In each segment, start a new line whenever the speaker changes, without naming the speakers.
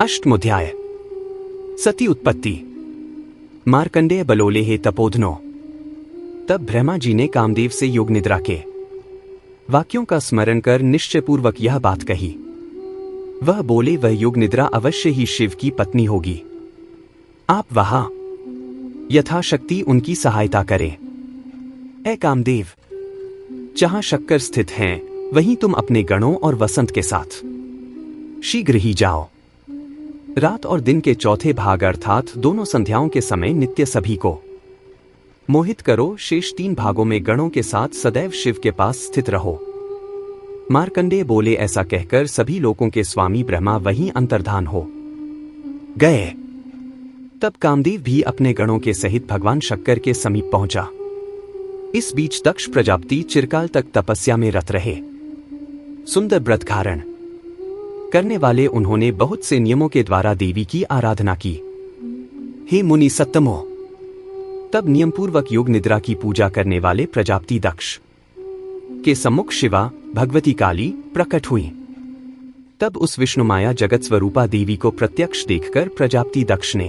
अष्टमोध्याय। सती उत्पत्ति। मार्कंडेय बलोले हे तपोधनो। तब ब्रह्मा जी ने कामदेव से योग निद्रा के वाक्यों का स्मरण कर निश्चयपूर्वक यह बात कही। वह बोले, वह योग निद्रा अवश्य ही शिव की पत्नी होगी। आप वहां यथाशक्ति उनकी सहायता करें। ऐ कामदेव, जहां शक्कर स्थित हैं, वहीं तुम अपने गणों और वसंत के साथ शीघ्र ही जाओ। रात और दिन के चौथे भाग अर्थात दोनों संध्याओं के समय नित्य सभी को मोहित करो। शेष 3 भागों में गणों के साथ सदैव शिव के पास स्थित रहो। मार्कंडेय बोले, ऐसा कहकर सभी लोकों के स्वामी ब्रह्मा वहीं अंतर्धान हो गए। तब कामदेव भी अपने गणों के सहित भगवान शक्कर के समीप पहुंचा। इस बीच दक्ष प्रजापति चिरकाल तक तपस्या में रत रहे। सुंदर व्रत धारण करने वाले उन्होंने बहुत से नियमों के द्वारा देवी की आराधना की। हे मुनि सत्तमो, तब नियमपूर्वक योग निद्रा की पूजा करने वाले प्रजापति दक्ष के सम्मुख शिवा भगवती काली प्रकट हुई। तब उस विष्णुमाया जगत स्वरूपा देवी को प्रत्यक्ष देखकर प्रजापति दक्ष ने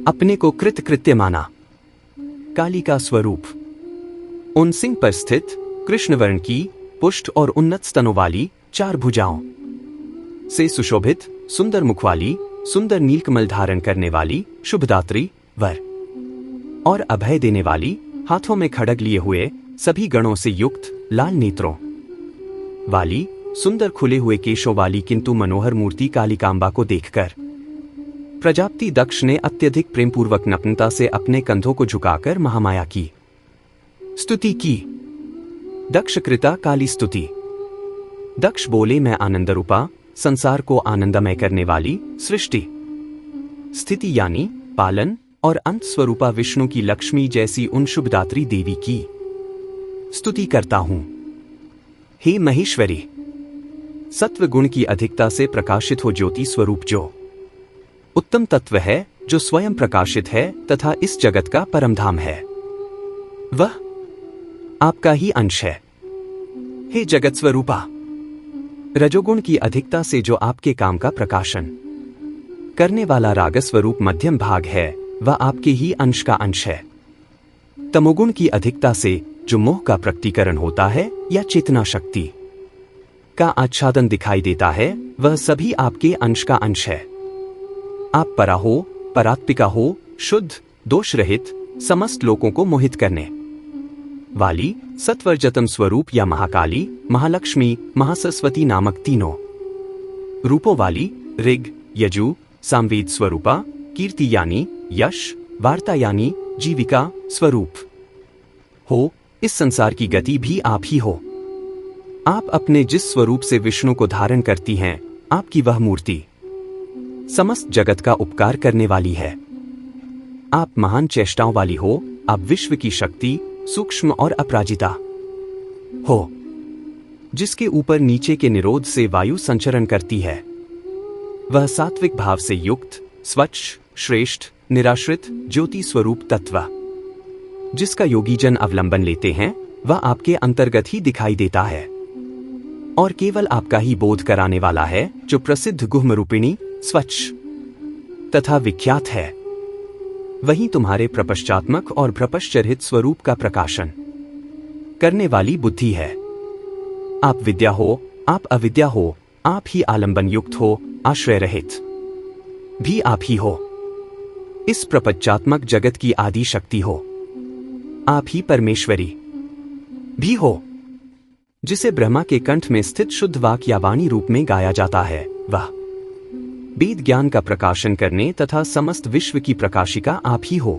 अपने को कृतकृत्य माना। काली का स्वरूप उन सिंह पर स्थित कृष्णवर्ण की पुष्ट और उन्नत स्तनों वाली 4 भुजाओं से सुशोभित सुंदर मुख वाली, सुंदर नीलकमल धारण करने वाली, शुभदात्री वर और अभय देने वाली, हाथों में खड्ग लिए हुए, सभी गणों से युक्त, लाल नेत्रों वाली, सुंदर खुले हुए केशों वाली किंतु मनोहर मूर्ति कालिकांबा को देखकर प्रजापति दक्ष ने अत्यधिक प्रेमपूर्वक नम्रता से अपने कंधों को झुकाकर महामाया की स्तुति की। दक्ष कृता काली स्तुति। दक्ष बोले, मैं आनंद रूपा, संसार को आनंदमय करने वाली, सृष्टि स्थिति यानी पालन और अंत स्वरूपा विष्णु की लक्ष्मी जैसी उन शुभदात्री देवी की स्तुति करता हूं। हे महेश्वरी, सत्व गुण की अधिकता से प्रकाशित हो ज्योति स्वरूप जो उत्तम तत्व है, जो स्वयं प्रकाशित है तथा इस जगत का परमधाम है, वह आपका ही अंश है। हे जगत स्वरूपा, रजोगुण की अधिकता से जो आपके काम का प्रकाशन करने वाला रागस्वरूप मध्यम भाग है, वह आपके ही अंश का अंश है। तमोगुण की अधिकता से जो मोह का प्रकटीकरण होता है या चेतना शक्ति का आच्छादन दिखाई देता है, वह सभी आपके अंश का अंश है। आप परा हो, परात्मिका हो, शुद्ध, दोष रहित, समस्त लोगों को मोहित करने वाली, सत्वरजतम स्वरूप या महाकाली, महालक्ष्मी, महासरस्वती नामक तीनों रूपों वाली, ऋग, यजु, सामवेद स्वरूपा, कीर्ति यानी यश, वार्ता यानी जीविका स्वरूप हो। इस संसार की गति भी आप ही हो। आप अपने जिस स्वरूप से विष्णु को धारण करती हैं, आपकी वह मूर्ति समस्त जगत का उपकार करने वाली है। आप महान चेष्टाओं वाली हो। आप विश्व की शक्ति, सूक्ष्म और अपराजिता हो, जिसके ऊपर नीचे के निरोध से वायु संचरण करती है। वह सात्विक भाव से युक्त, स्वच्छ, श्रेष्ठ, निराश्रित, ज्योति स्वरूप तत्व, जिसका योगी जन अवलंबन लेते हैं, वह आपके अंतर्गत ही दिखाई देता है और केवल आपका ही बोध कराने वाला है, जो प्रसिद्ध गुह्मरूपिणी, स्वच्छ तथा विख्यात है। वही तुम्हारे प्रपश्चात्मक और प्रपश्चरित स्वरूप का प्रकाशन करने वाली बुद्धि है। आप विद्या हो, आप अविद्या हो, आप ही आलंबन युक्त हो, आश्रय रहित भी आप ही हो। इस प्रपंचात्मक जगत की आदि शक्ति हो। आप ही परमेश्वरी भी हो, जिसे ब्रह्मा के कंठ में स्थित शुद्ध वाक या वाणी रूप में गाया जाता है। वह वेद ज्ञान का प्रकाशन करने तथा समस्त विश्व की प्रकाशिका आप ही हो।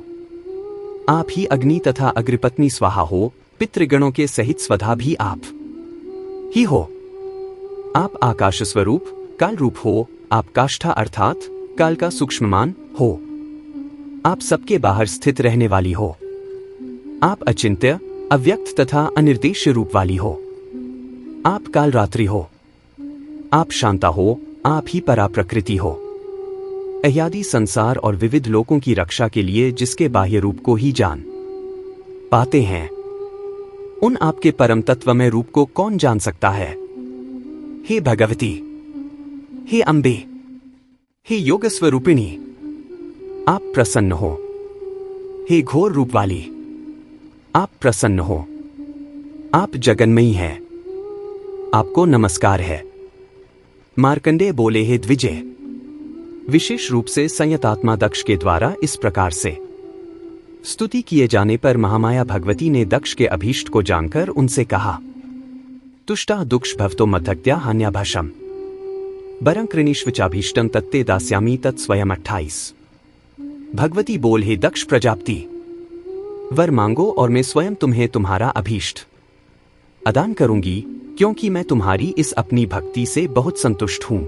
आप ही अग्नि तथा अग्निपत्नी स्वाहा हो। पितृगणों के सहित स्वधा भी आप ही हो। आप आकाश स्वरूप काल रूप हो। आप काष्ठा अर्थात काल का सूक्ष्ममान हो। आप सबके बाहर स्थित रहने वाली हो। आप अचिंत्य, अव्यक्त तथा अनिर्देश्य रूप वाली हो। आप काल रात्रि हो। आप शांता हो। आप ही परा प्रकृति हो। अयादि संसार और विविध लोकों की रक्षा के लिए जिसके बाह्य रूप को ही जान पाते हैं, उन आपके परम तत्वमय रूप को कौन जान सकता है। हे भगवती, हे अम्बे, हे योग स्वरूपिणी, आप प्रसन्न हो। हे घोर रूप वाली, आप प्रसन्न हो। आप जगन्मयी हैं, आपको नमस्कार है। मार्कंडेय बोले, हे द्विजय, विशेष रूप से संयतात्मा दक्ष के द्वारा इस प्रकार से स्तुति किए जाने पर महामाया भगवती ने दक्ष के अभीष्ट को जानकर उनसे कहा, तुष्टा दुक्ष भवतो मद्धक्त्या हान्याभशम बरं कृणीष्वचाभीष्टं तत्ते दास्यामि तत्स्वयं 28। भगवती बोल, हे दक्ष प्रजापति, वर मांगो और मैं स्वयं तुम्हें तुम्हारा अभीष्ट अदान करूंगी, क्योंकि मैं तुम्हारी इस अपनी भक्ति से बहुत संतुष्ट हूं।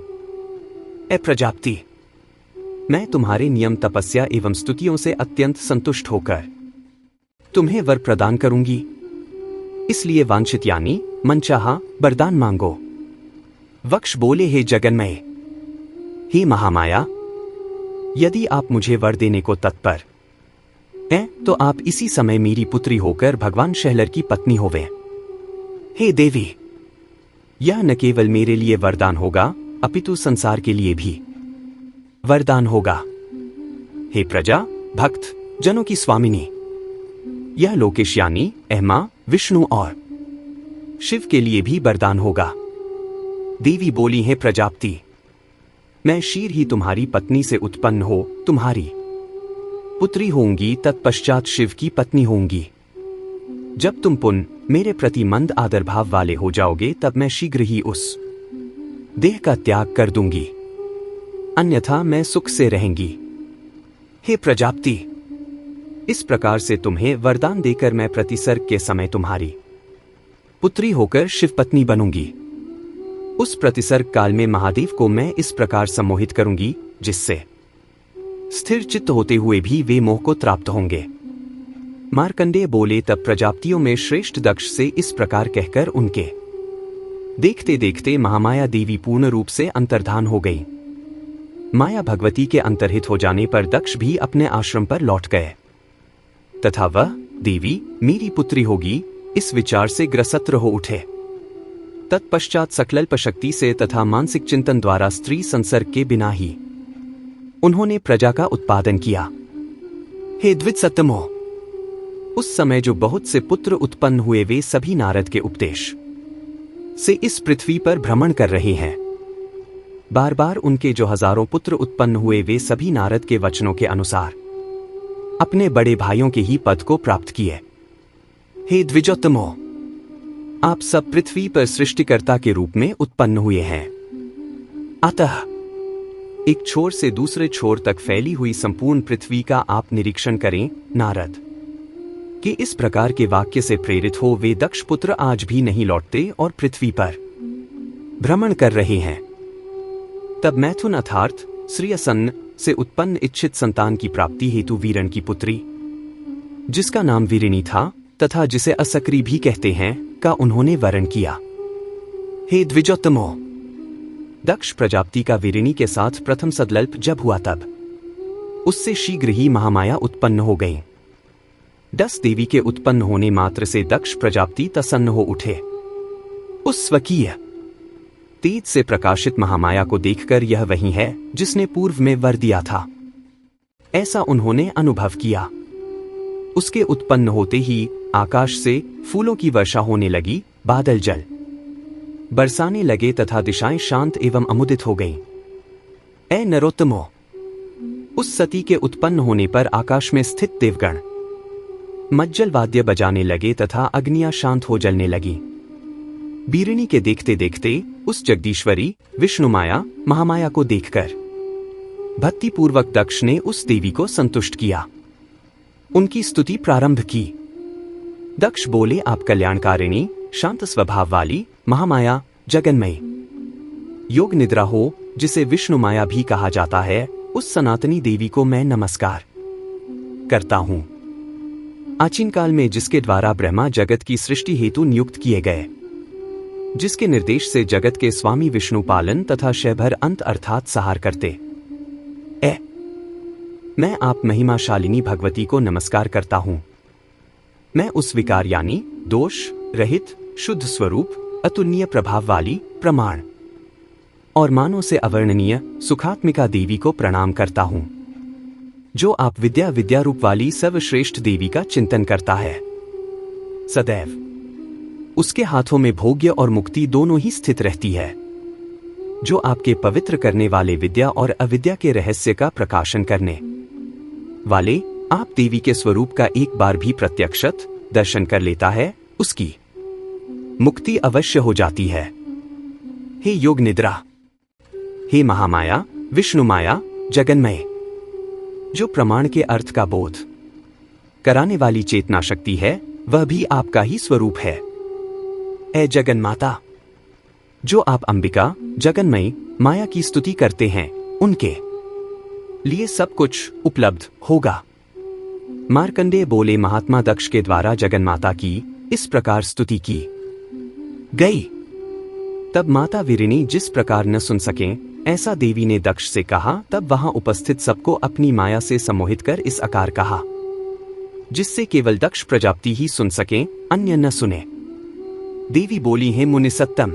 ए प्रजापति, मैं तुम्हारे नियम तपस्या एवं स्तुतियों से अत्यंत संतुष्ट होकर तुम्हें वर प्रदान करूंगी, इसलिए वांछित यानी मनचाहा वरदान मांगो। वक्ष बोले, हे जगन्मय, हे महामाया, यदि आप मुझे वर देने को तत्पर हैं तो आप इसी समय मेरी पुत्री होकर भगवान शहलर की पत्नी होवे। हे देवी, यह न केवल मेरे लिए वरदान होगा अपितु संसार के लिए भी वरदान होगा। हे प्रजा भक्त जनों की स्वामिनी, यह लोकेश यानी अहमा, विष्णु और शिव के लिए भी वरदान होगा। देवी बोली, है प्रजापति, मैं शीघ्र ही तुम्हारी पत्नी से उत्पन्न हो तुम्हारी पुत्री होंगी, तत्पश्चात शिव की पत्नी होंगी। जब तुम पुनः मेरे प्रति मंद आदर भाव वाले हो जाओगे तब मैं शीघ्र ही उस देह का त्याग कर दूंगी, अन्यथा मैं सुख से रहेंगी। हे प्रजापति, इस प्रकार से तुम्हें वरदान देकर मैं प्रतिसर्ग के समय तुम्हारी पुत्री होकर शिव पत्नी बनूंगी। उस प्रतिसर्ग काल में महादेव को मैं इस प्रकार सम्मोहित करूंगी जिससे स्थिर चित्त होते हुए भी वे मोह को त्राप्त होंगे। मार्कंडेय बोले, तब प्रजापतियों में श्रेष्ठ दक्ष से इस प्रकार कहकर उनके देखते देखते महामाया देवी पूर्ण रूप से अंतर्धान हो गई। माया भगवती के अंतर्हित हो जाने पर दक्ष भी अपने आश्रम पर लौट गए तथा वह देवी मेरी पुत्री होगी इस विचार से ग्रसत्र हो उठे। तत्पश्चात सकलल्प शक्ति से तथा मानसिक चिंतन द्वारा स्त्री संसर्ग के बिना ही उन्होंने प्रजा का उत्पादन किया। हे द्विजसत्तमो, उस समय जो बहुत से पुत्र उत्पन्न हुए वे सभी नारद के उपदेश से इस पृथ्वी पर भ्रमण कर रहे हैं। बार बार उनके जो हजारों पुत्र उत्पन्न हुए वे सभी नारद के वचनों के अनुसार अपने बड़े भाइयों के ही पद को प्राप्त किए। हे द्विजोत्तमो, आप सब पृथ्वी पर सृष्टिकर्ता के रूप में उत्पन्न हुए हैं। अतः एक छोर से दूसरे छोर तक फैली हुई संपूर्ण पृथ्वी का आप निरीक्षण करें। नारद के इस प्रकार के वाक्य से प्रेरित हो वे दक्ष पुत्र आज भी नहीं लौटते और पृथ्वी पर भ्रमण कर रहे हैं। तब मैथुन अर्थात श्रीयसन से उत्पन्न इच्छित संतान की प्राप्ति हेतु वीरण की पुत्री, जिसका नाम वीरिणी था तथा जिसे असक्री भी कहते हैं, का उन्होंने वरण किया। हे द्विजोत्तमो, दक्ष प्रजापति का वीरिणी के साथ प्रथम सदलल्प जब हुआ तब उससे शीघ्र ही महामाया उत्पन्न हो गई। 10 देवी के उत्पन्न होने मात्र से दक्ष प्रजापति प्रसन्न हो उठे। उस स्वकीय तेज से प्रकाशित महामाया को देखकर यह वही है जिसने पूर्व में वर दिया था, ऐसा उन्होंने अनुभव किया। उसके उत्पन्न होते ही आकाश से फूलों की वर्षा होने लगी, बादल जल बरसाने लगे तथा दिशाएं शांत एवं अमुदित हो गईं। ए नरोत्तमो, उस सती के उत्पन्न होने पर आकाश में स्थित देवगण मज्जल वाद्य बजाने लगे तथा अग्नियां शांत हो जलने लगी। बीरिणी के देखते देखते उस जगदीश्वरी विष्णुमाया महामाया को देखकर भक्तिपूर्वक दक्ष ने उस देवी को संतुष्ट किया, उनकी स्तुति प्रारंभ की। दक्ष बोले, आप कल्याणकारिणी, शांत स्वभाव वाली महामाया, जगन्मयी, योग निद्रा हो जिसे विष्णु माया भी कहा जाता है, उस सनातनी देवी को मैं नमस्कार करता हूं। आचीन काल में जिसके द्वारा ब्रह्मा जगत की सृष्टि हेतु नियुक्त किए गए, जिसके निर्देश से जगत के स्वामी विष्णु पालन तथा शैभर अंत अर्थात सहार करते, मैं आप महिमाशालिनी भगवती को नमस्कार करता हूं। मैं उस विकार यानी दोष रहित शुद्ध स्वरूप अतुलनीय प्रभाव वाली प्रमाण और मानव से अवर्णनीय सुखात्मिका देवी को प्रणाम करता हूँ, जो आप विद्या रूप वाली सर्वश्रेष्ठ देवी का चिंतन करता है। सदैव उसके हाथों में भोग्य और मुक्ति दोनों ही स्थित रहती है, जो आपके पवित्र करने वाले विद्या और अविद्या के रहस्य का प्रकाशन करने वाले आप देवी के स्वरूप का एक बार भी प्रत्यक्षत दर्शन कर लेता है, उसकी मुक्ति अवश्य हो जाती है। हे योग निद्रा, हे महामाया, विष्णु माया, जगन्मय, जो प्रमाण के अर्थ का बोध कराने वाली चेतना शक्ति है, वह भी आपका ही स्वरूप है। ऐ जगन माता, जो आप अंबिका, जगन्मयी माया की स्तुति करते हैं, उनके लिए सब कुछ उपलब्ध होगा। मार्कंडेय बोले, महात्मा दक्ष के द्वारा जगन्माता की इस प्रकार स्तुति की गई। तब माता वीरिणी जिस प्रकार न सुन सकें, ऐसा देवी ने दक्ष से कहा। तब वहां उपस्थित सबको अपनी माया से सम्मोहित कर इस आकार कहा, जिससे केवल दक्ष प्रजापति ही सुन सकें, अन्य न सुने। देवी बोली, हे मुनि सत्तम,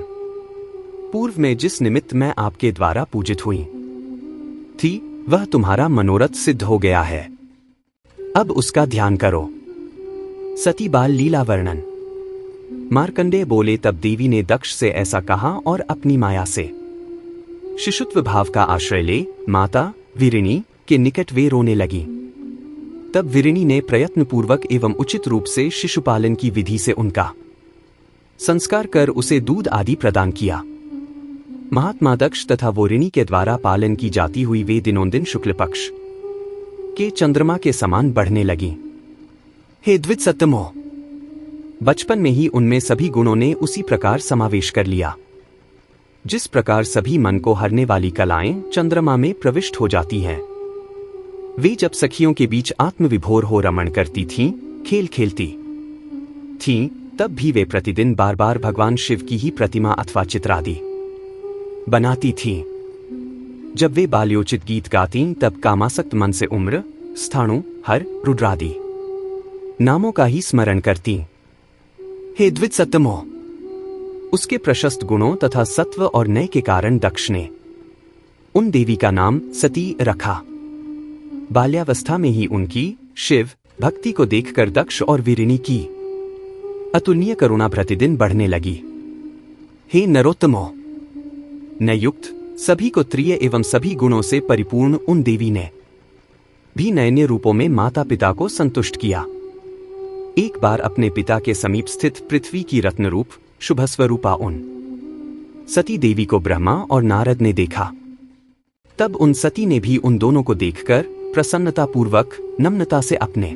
पूर्व में जिस निमित्त मैं आपके द्वारा पूजित हुई थी, वह तुम्हारा मनोरथ सिद्ध हो गया है। अब उसका ध्यान करो। सती बाल लीला वर्णन। मार्कंडेय बोले, तब देवी ने दक्ष से ऐसा कहा और अपनी माया से शिशुत्व भाव का आश्रय ले माता वीरिणी के निकट वे रोने लगी। तब वीरिणी ने प्रयत्नपूर्वक एवं उचित रूप से शिशुपालन की विधि से उनका संस्कार कर उसे दूध आदि प्रदान किया। महात्मा दक्ष तथा वोरिणी के द्वारा पालन की जाती हुई वे दिनोंदिन शुक्ल पक्ष के चंद्रमा के समान बढ़ने लगी। हे द्विजसत्तमो, बचपन में ही उनमें सभी गुणों ने उसी प्रकार समावेश कर लिया, जिस प्रकार सभी मन को हरने वाली कलाएं चंद्रमा में प्रविष्ट हो जाती हैं। वे जब सखियों के बीच आत्मविभोर हो रमण करती थीं, खेल खेलती थीं, तब भी वे प्रतिदिन बार बार भगवान शिव की ही प्रतिमा अथवा चित्रादि बनाती थीं। जब वे बाल्योचित गीत गातीं, तब कामासक्त मन से उम्र, स्थाणु, हर, रुद्रादि नामों का ही स्मरण करतीं। हे द्विजसत्तमो, उसके प्रशस्त गुणों तथा सत्व और नय के कारण दक्ष ने उन देवी का नाम सती रखा। बाल्यावस्था में ही उनकी शिव भक्ति को देखकर दक्ष और वीरिणी की अतुलनीय करुणा प्रतिदिन बढ़ने लगी। हे नरोत्तमो, नयुक्त सभी को त्रिय एवं सभी गुणों से परिपूर्ण उन देवी ने भी नयनीय रूपों में माता पिता को संतुष्ट किया। एक बार अपने पिता के समीप स्थित पृथ्वी की रत्न रूप शुभ स्वरूपा उन सती देवी को ब्रह्मा और नारद ने देखा। तब उन सती ने भी उन दोनों को देखकर प्रसन्नता पूर्वक नम्रता से अपने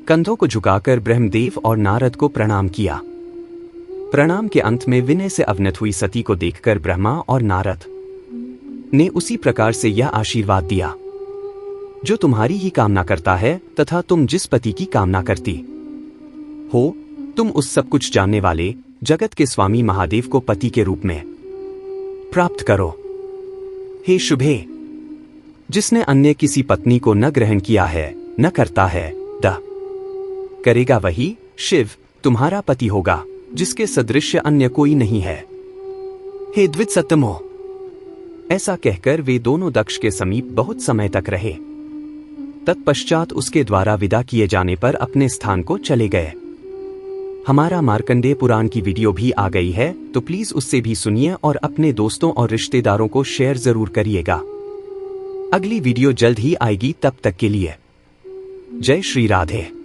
कंधों को झुकाकर ब्रह्मदेव और नारद को प्रणाम किया। प्रणाम के अंत में विनय से अवनत हुई सती को देखकर ब्रह्मा और नारद ने उसी प्रकार से यह आशीर्वाद दिया, जो तुम्हारी ही कामना करता है तथा तुम जिस पति की कामना करती हो, तुम उस सब कुछ जानने वाले जगत के स्वामी महादेव को पति के रूप में प्राप्त करो। हे शुभे, जिसने अन्य किसी पत्नी को न ग्रहण किया है, न करता है, करेगा, वही शिव तुम्हारा पति होगा, जिसके सदृश अन्य कोई नहीं है। हे द्विजसत्तमो, ऐसा कहकर वे दोनों दक्ष के समीप बहुत समय तक रहे। तत्पश्चात उसके द्वारा विदा किए जाने पर अपने स्थान को चले गए। हमारा मार्कंडेय पुराण की वीडियो भी आ गई है, तो प्लीज उससे भी सुनिए और अपने दोस्तों और रिश्तेदारों को शेयर जरूर करिएगा। अगली वीडियो जल्द ही आएगी, तब तक के लिए जय श्री राधे।